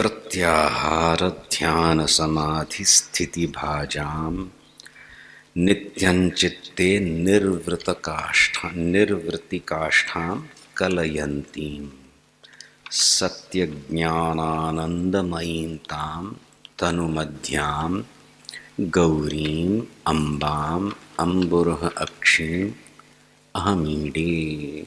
प्रत्याहार ध्यान समाधि स्थिति भाजाम नित्यं चित्ते निर्वृत्ति काष्ठां कलयन्तीं सत्यज्ञानानन्दमयीं तां तनुमध्यां गौरीं अम्बाम् अम्बुरः अक्षीम् अहमीडे।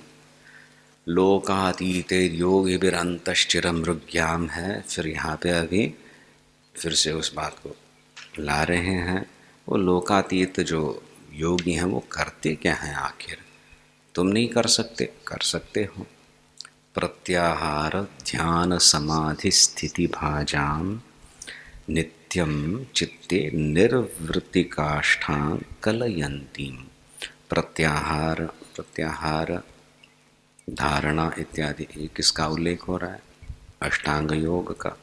लोकातीते योगिभिरन्तश्चिरमृग्याम है। फिर यहाँ पे अभी फिर से उस बात को ला रहे हैं। वो लोकातीत जो योगी हैं वो करते क्या हैं आखिर? तुम नहीं कर सकते, कर सकते हो। प्रत्याहार ध्यान समाधि स्थिति भाजाम नित्यम चित्ते निर्वृत्ति काष्ठां कलयन्तीं। प्रत्याहार प्रत्याहार धारणा इत्यादि किसका उल्लेख हो रहा है? अष्टांग योग का।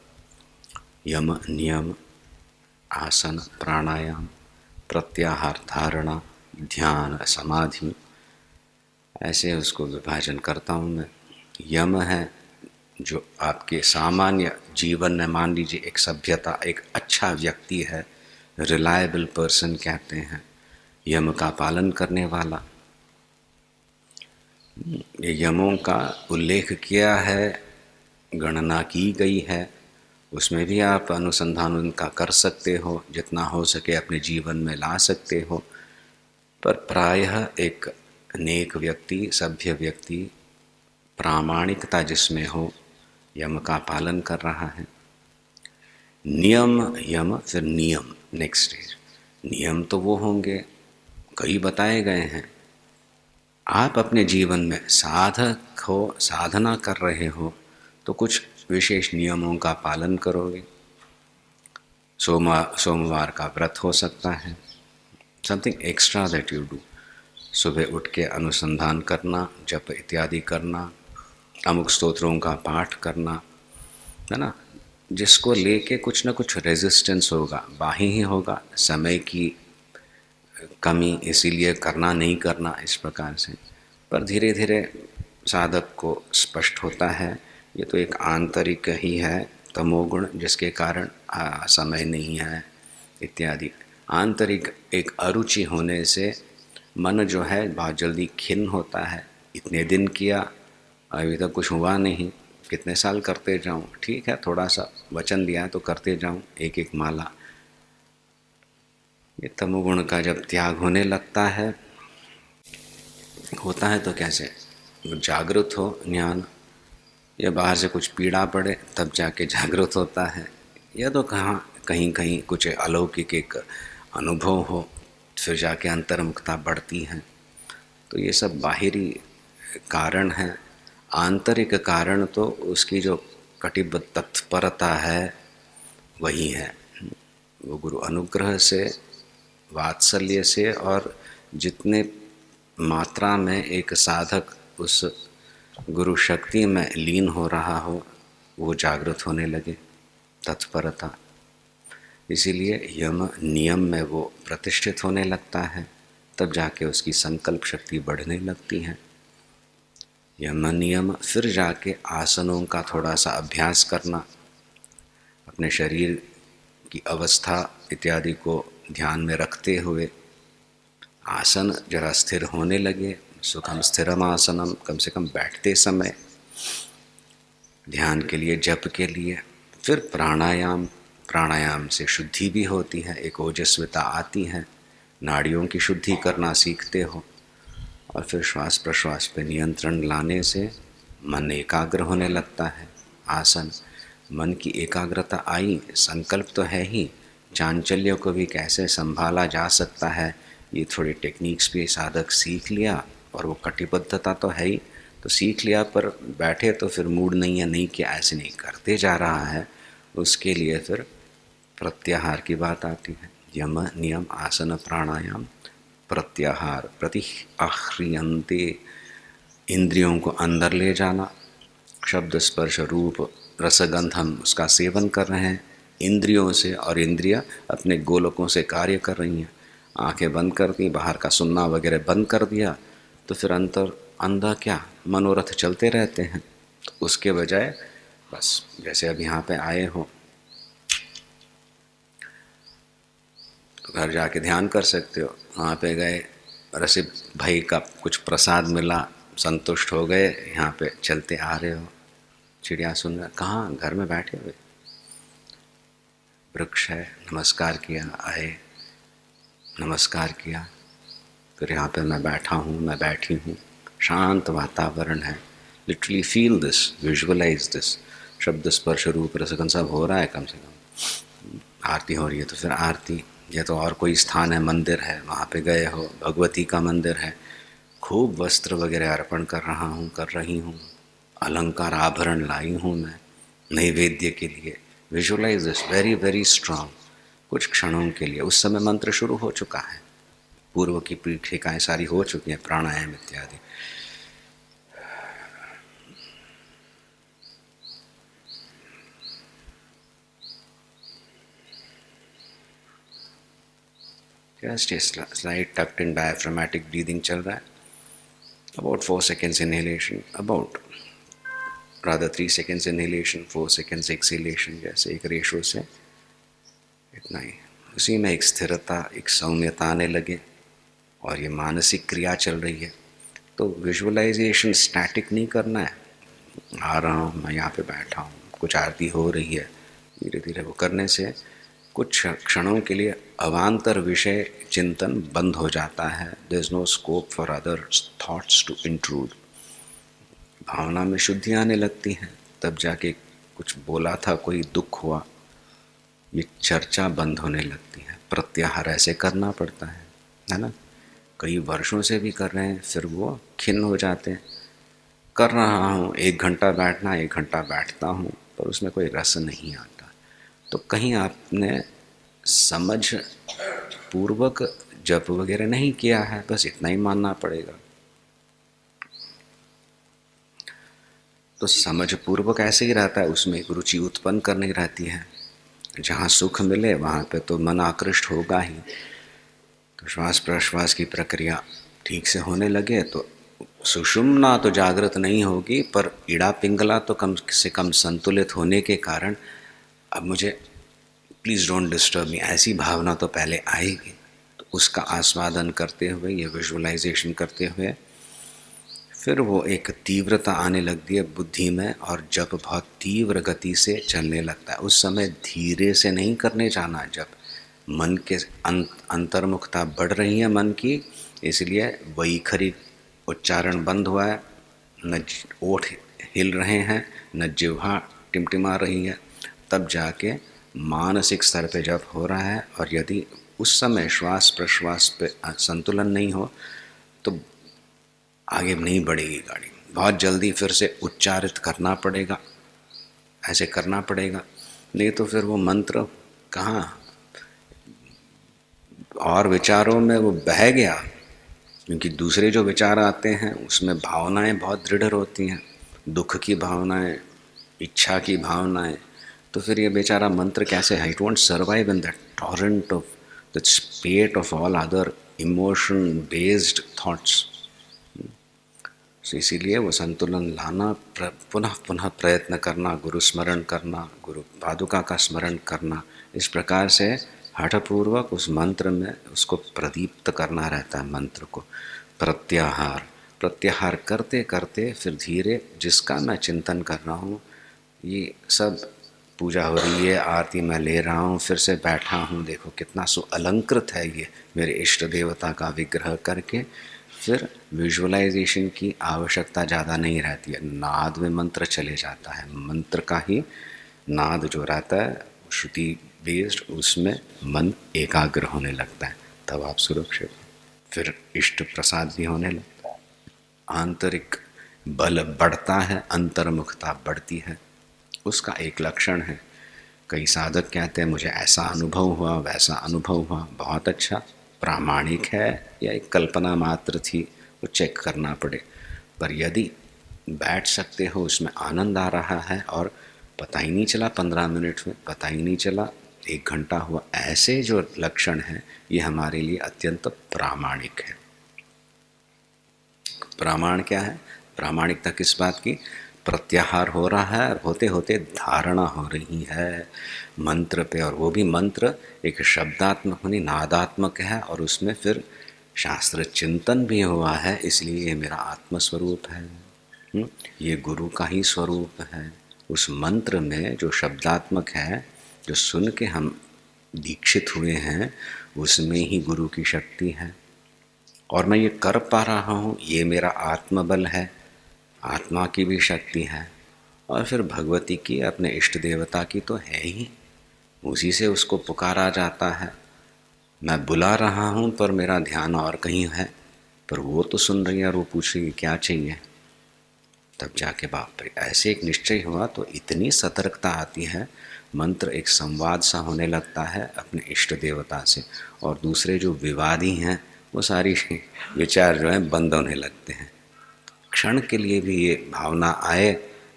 यम नियम आसन प्राणायाम प्रत्याहार धारणा ध्यान समाधि, ऐसे उसको विभाजन करता हूँ मैं। यम है जो आपके सामान्य जीवन में, मान लीजिए एक सभ्यता, एक अच्छा व्यक्ति है, रिलायबल पर्सन कहते हैं, यम का पालन करने वाला। यमों का उल्लेख किया है, गणना की गई है, उसमें भी आप अनुसंधान उनका कर सकते हो, जितना हो सके अपने जीवन में ला सकते हो। पर प्रायः एक नेक व्यक्ति, सभ्य व्यक्ति, प्रामाणिकता जिसमें हो, यम का पालन कर रहा है। नियम यम, फिर नियम नेक्स्ट स्टेज। नियम तो वो होंगे, कई बताए गए हैं। आप अपने जीवन में साधक हो, साधना कर रहे हो, तो कुछ विशेष नियमों का पालन करोगे। सोमवार का व्रत हो सकता है, something extra that you do. सुबह उठ के अनुसंधान करना, जप इत्यादि करना, अमुक स्तोत्रों का पाठ करना, है ना, जिसको लेके कुछ ना कुछ रेजिस्टेंस होगा, बाही ही होगा, समय की कमी, इसीलिए करना नहीं करना, इस प्रकार से। पर धीरे धीरे साधक को स्पष्ट होता है ये तो एक आंतरिक ही है तमोगुण, जिसके कारण समय नहीं है इत्यादि। आंतरिक एक अरुचि होने से मन जो है बहुत जल्दी खिन्न होता है। इतने दिन किया, अभी तक कुछ हुआ नहीं, कितने साल करते जाऊं? ठीक है, थोड़ा सा वचन दिया है तो करते जाऊं, एक एक माला। ये तमोगुण का जब त्याग होने लगता है, होता है तो कैसे? जागृत हो ज्ञान, या बाहर से कुछ पीड़ा पड़े तब जाके जागृत होता है, या तो कहाँ कहीं कहीं कुछ अलौकिक एक अनुभव हो, फिर जाके अंतर्मुखता बढ़ती है। तो ये सब बाहरी कारण हैं। आंतरिक कारण तो उसकी जो कटिबद्ध तत्परता है वही है। वो गुरु अनुग्रह से, वात्सल्य से, और जितने मात्रा में एक साधक उस गुरु शक्ति में लीन हो रहा हो, वो जागृत होने लगे, तत्परता। इसीलिए यम नियम में वो प्रतिष्ठित होने लगता है, तब जाके उसकी संकल्प शक्ति बढ़ने लगती है। यम नियम, फिर जाके आसनों का थोड़ा सा अभ्यास करना, अपने शरीर की अवस्था इत्यादि को ध्यान में रखते हुए आसन जरा स्थिर होने लगे। सुखम स्थिरम आसनम, कम से कम बैठते समय ध्यान के लिए, जप के लिए। फिर प्राणायाम, प्राणायाम से शुद्धि भी होती है, एक ओजस्विता आती है, नाड़ियों की शुद्धि करना सीखते हो। और फिर श्वास प्रश्वास पे नियंत्रण लाने से मन एकाग्र होने लगता है। आसन, मन की एकाग्रता आई, संकल्प तो है ही, चांचल्य को भी कैसे संभाला जा सकता है, ये थोड़ी टेक्निक्स भी साधक सीख लिया, और वो कटिबद्धता तो है ही, तो सीख लिया। पर बैठे तो फिर मूड नहीं है, नहीं किया, ऐसे नहीं, करते जा रहा है, उसके लिए फिर प्रत्याहार की बात आती है। यम नियम आसन प्राणायाम प्रत्याहार, प्रतिआह्रियन्ते, इंद्रियों को अंदर ले जाना। शब्द स्पर्श रूप रसगंध हम उसका सेवन कर रहे हैं इंद्रियों से, और इंद्रियां अपने गोलकों से कार्य कर रही हैं। आंखें बंद कर दी, बाहर का सुनना वगैरह बंद कर दिया, तो फिर अंदर क्या मनोरथ चलते रहते हैं। तो उसके बजाय बस जैसे अब यहाँ पे आए हो तो घर जाके ध्यान कर सकते हो। वहाँ पे गए, रसिक भाई का कुछ प्रसाद मिला, संतुष्ट हो गए, यहाँ पे चलते आ रहे हो, चिड़िया सुन रहे, कहाँ घर में बैठे हुए, वृक्ष है, नमस्कार किया, आए, नमस्कार किया, फिर यहाँ पे मैं बैठा हूँ, मैं बैठी हूँ, शांत वातावरण है। Literally feel this, visualize this. शब्द स्पर्श रूप रसगंध सब हो रहा है, कम से कम आरती हो रही है तो फिर आरती, या तो और कोई स्थान है, मंदिर है, वहाँ पे गए हो, भगवती का मंदिर है, खूब वस्त्र वगैरह अर्पण कर रहा हूँ, कर रही हूँ, अलंकार आभरण लाई हूँ मैं नैवेद्य के लिए। Visualize this very very strong. कुछ क्षणों के लिए उस समय मंत्र शुरू हो चुका है, पूर्व की पीठिकाएँ सारी हो चुकी हैं, प्राणायाम इत्यादि। Just a slight talked in diaphragmatic breathing चल रहा है। About 4 seconds inhalation, about rather 3 seconds inhalation, 4 seconds acceleration, जैसे एक रेशो से इतना ही। उसी में एक स्थिरता, एक सौम्यता आने लगे और ये मानसिक क्रिया चल रही है। तो विजुअलाइजेशन स्टैटिक नहीं करना है, आ रहा हूँ मैं, यहाँ पे बैठा हूँ, कुछ आरती हो रही है, धीरे धीरे वो करने से कुछ क्षणों के लिए अवान्तर विषय चिंतन बंद हो जाता है। There is no scope for other thoughts to intrude. भावना में शुद्धि आने लगती है, तब जाके कुछ बोला था, कोई दुख हुआ, ये चर्चा बंद होने लगती है। प्रत्याहार ऐसे करना पड़ता है ना, कई वर्षों से भी कर रहे हैं, फिर वो खिन्न हो जाते हैं। कर रहा हूँ 1 घंटा बैठना, 1 घंटा बैठता हूँ, पर उसमें कोई रस नहीं आता। तो कहीं आपने समझ पूर्वक जप वगैरह नहीं किया है, बस इतना ही मानना पड़ेगा। तो समझ पूर्वक ऐसे ही रहता है, उसमें एक रुचि उत्पन्न करनी रहती है। जहाँ सुख मिले वहाँ पे तो मन आकृष्ट होगा ही। तो श्वास प्रश्वास की प्रक्रिया ठीक से होने लगे तो सुषुम्ना तो जागृत नहीं होगी, पर इड़ा पिंगला तो कम से कम संतुलित होने के कारण अब मुझे प्लीज़ डोंट डिस्टर्ब मी, ऐसी भावना तो पहले आएगी। तो उसका आस्वादन करते हुए, ये विजुअलाइजेशन करते हुए, फिर वो एक तीव्रता आने लगती है बुद्धि में, और जब बहुत तीव्र गति से चलने लगता है। उस समय धीरे से नहीं करने जाना, जब मन के अंतर्मुखता बढ़ रही है मन की, इसलिए वैखरी उच्चारण बंद हुआ है, न ओठ हिल रहे हैं, न जिह्वा टिमटिमा रही है, तब जाके मानसिक स्तर पे जब हो रहा है। और यदि उस समय श्वास प्रश्वास पे संतुलन नहीं हो तो आगे नहीं बढ़ेगी गाड़ी, बहुत जल्दी फिर से उच्चारित करना पड़ेगा, ऐसे करना पड़ेगा, नहीं तो फिर वो मंत्र कहाँ और विचारों में वो बह गया। क्योंकि दूसरे जो विचार आते हैं उसमें भावनाएं बहुत दृढ़ होती हैं, दुख की भावनाएं, इच्छा की भावनाएं, तो फिर ये बेचारा मंत्र कैसे है, it won't survive in that torrent of the स्पेट of all other emotion based thoughts. इसीलिए वो संतुलन लाना, पुनः पुनः प्रयत्न करना, गुरु स्मरण करना, गुरु पादुका का स्मरण करना, इस प्रकार से हठपूर्वक उस मंत्र में उसको प्रदीप्त करना रहता है। मंत्र को प्रत्याहार प्रत्याहार करते करते फिर धीरे, जिसका मैं चिंतन कर रहा हूँ, ये सब पूजा हो रही है, आरती मैं ले रहा हूँ, फिर से बैठा हूँ, देखो कितना सुअलंकृत है ये, मेरे इष्ट देवता का विग्रह करके फिर विजुअलाइजेशन की आवश्यकता ज़्यादा नहीं रहती है। नाद में मंत्र चले जाता है, मंत्र का ही नाद जो रहता है श्रुति बेस्ड, उसमें मन एकाग्र होने लगता है, तब आप सुरक्षित। फिर इष्ट प्रसाद भी होने लगता है, आंतरिक बल बढ़ता है, अंतर्मुखता बढ़ती है, उसका एक लक्षण है। कई साधक कहते हैं मुझे ऐसा अनुभव हुआ, वैसा अनुभव हुआ, बहुत अच्छा, प्रामाणिक है या एक कल्पना मात्र थी, वो चेक करना पड़े। पर यदि बैठ सकते हो, उसमें आनंद आ रहा है और पता ही नहीं चला 15 मिनट में, पता ही नहीं चला 1 घंटा हुआ, ऐसे जो लक्षण हैं ये हमारे लिए अत्यंत प्रामाणिक है। प्रामाण क्या है? प्रामाणिकता किस बात की? प्रत्याहार हो रहा है और होते होते धारणा हो रही है मंत्र पे, और वो भी मंत्र एक शब्दात्मक नहीं नादात्मक है, और उसमें फिर शास्त्र चिंतन भी हुआ है, इसलिए ये मेरा आत्मस्वरूप है। ये गुरु का ही स्वरूप है। उस मंत्र में जो शब्दात्मक है, जो सुन के हम दीक्षित हुए हैं, उसमें ही गुरु की शक्ति है। और मैं ये कर पा रहा हूँ, ये मेरा आत्मबल है, आत्मा की भी शक्ति है। और फिर भगवती की, अपने इष्ट देवता की तो है ही, उसी से उसको पुकारा जाता है। मैं बुला रहा हूँ पर मेरा ध्यान और कहीं है, पर वो तो सुन रही है और वो पूछ रही है क्या चाहिए। तब जाके बाप रे, ऐसे एक निश्चय हुआ तो इतनी सतर्कता आती है, मंत्र एक संवाद सा होने लगता है अपने इष्ट देवता से, और दूसरे जो विवादी हैं वो सारी विचार जो है बंद होने लगते हैं। क्षण के लिए भी ये भावना आए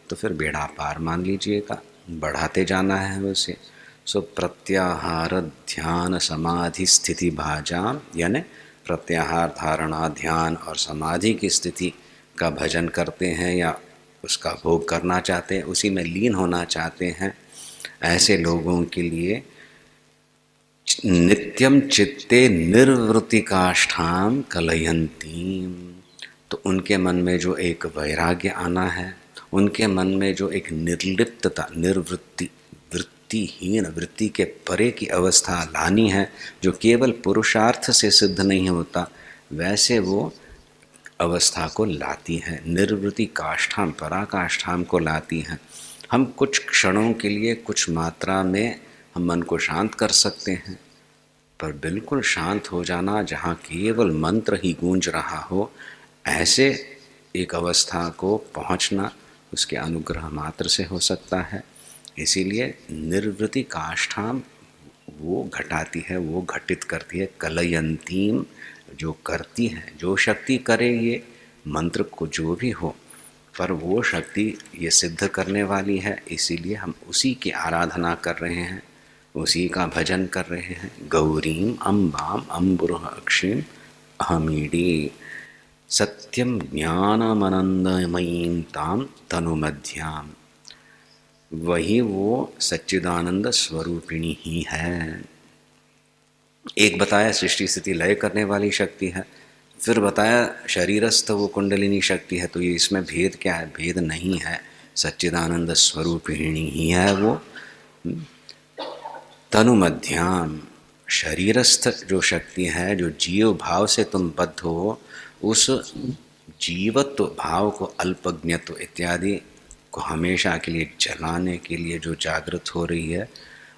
तो फिर बेड़ा पार मान लीजिएगा, बढ़ाते जाना है उसे। सो प्रत्याहार ध्यान समाधि स्थिति भाजाम, यानी प्रत्याहार धारणा ध्यान और समाधि की स्थिति का भजन करते हैं या उसका भोग करना चाहते हैं, उसी में लीन होना चाहते हैं, ऐसे लोगों के लिए नित्यम चित्ते निर्वृत्ति काष्ठाम कलयंतीम, तो उनके मन में जो एक वैराग्य आना है, उनके मन में जो एक निर्लिप्तता, निर्वृत्ति, वृत्तिहीन, वृत्ति के परे की अवस्था लानी है, जो केवल पुरुषार्थ से सिद्ध नहीं होता, वैसे वो अवस्था को लाती है। निर्वृत्ति काष्ठाम, पराकाष्ठाम को लाती है। हम कुछ क्षणों के लिए कुछ मात्रा में हम मन को शांत कर सकते हैं, पर बिल्कुल शांत हो जाना जहाँ केवल मंत्र ही गूंज रहा हो, ऐसे एक अवस्था को पहुँचना उसके अनुग्रह मात्र से हो सकता है। इसीलिए निर्वृत्ति काष्ठाम वो घटाती है, वो घटित करती है। कलयंतीम, जो करती है, जो शक्ति करे ये मंत्र को जो भी हो, पर वो शक्ति ये सिद्ध करने वाली है, इसीलिए हम उसी की आराधना कर रहे हैं, उसी का भजन कर रहे हैं। गौरीम अम्बाम अम्बुरुह अक्षीम अहमीडी सत्यम ज्ञानमनंदमयीं ताम तनुमध्याम, वही वो सच्चिदानंद स्वरूपिणी ही है। एक बताया सृष्टि स्थिति लय करने वाली शक्ति है, फिर बताया शरीरस्थ वो कुंडलिनी शक्ति है। तो ये इसमें भेद क्या है? भेद नहीं है, सच्चिदानंद स्वरूपिणी ही है वो। तनु मध्याम, शरीरस्थ जो शक्ति है, जो जीव भाव से तुम बद्ध हो, उस जीवत्व भाव को, अल्पज्ञत्व इत्यादि को हमेशा के लिए जलाने के लिए जो जागृत हो रही है,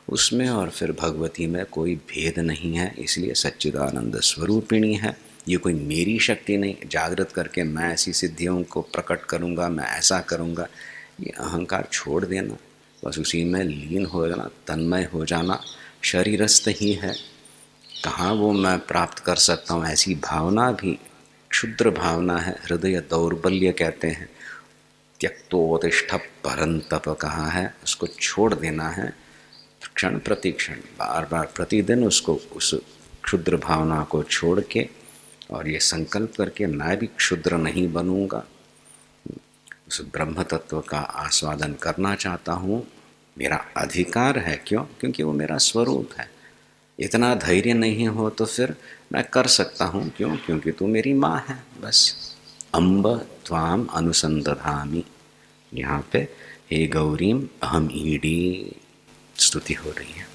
उसमें और फिर भगवती में कोई भेद नहीं है, इसलिए सच्चिदानंद स्वरूपिणी है। ये कोई मेरी शक्ति नहीं, जागृत करके मैं ऐसी सिद्धियों को प्रकट करूँगा, मैं ऐसा करूँगा, ये अहंकार छोड़ देना, बस उसी में लीन हो जाना, तन्मय हो जाना। शरीरस्थ ही है, कहाँ वो मैं प्राप्त कर सकता हूँ, ऐसी भावना भी क्षुद्र भावना है, हृदय दौर्बल्य कहते हैं। त्यक्तोतिष्ठ परंतप कहा है, उसको छोड़ देना है क्षण प्रति क्षण, बार बार प्रतिदिन उसको, उस क्षुद्र भावना को छोड़ के, और ये संकल्प करके मैं भी क्षुद्र नहीं बनूंगा, उस ब्रह्म तत्व का आस्वादन करना चाहता हूँ, मेरा अधिकार है। क्यों? क्योंकि वो मेरा स्वरूप है। इतना धैर्य नहीं हो तो फिर मैं कर सकता हूँ, क्यों? क्योंकि तू मेरी माँ है, बस। अम्ब त्वाम अनुसंदधामि, यहाँ पे हे गौरीम अहम ईडी स्तुति हो रही है।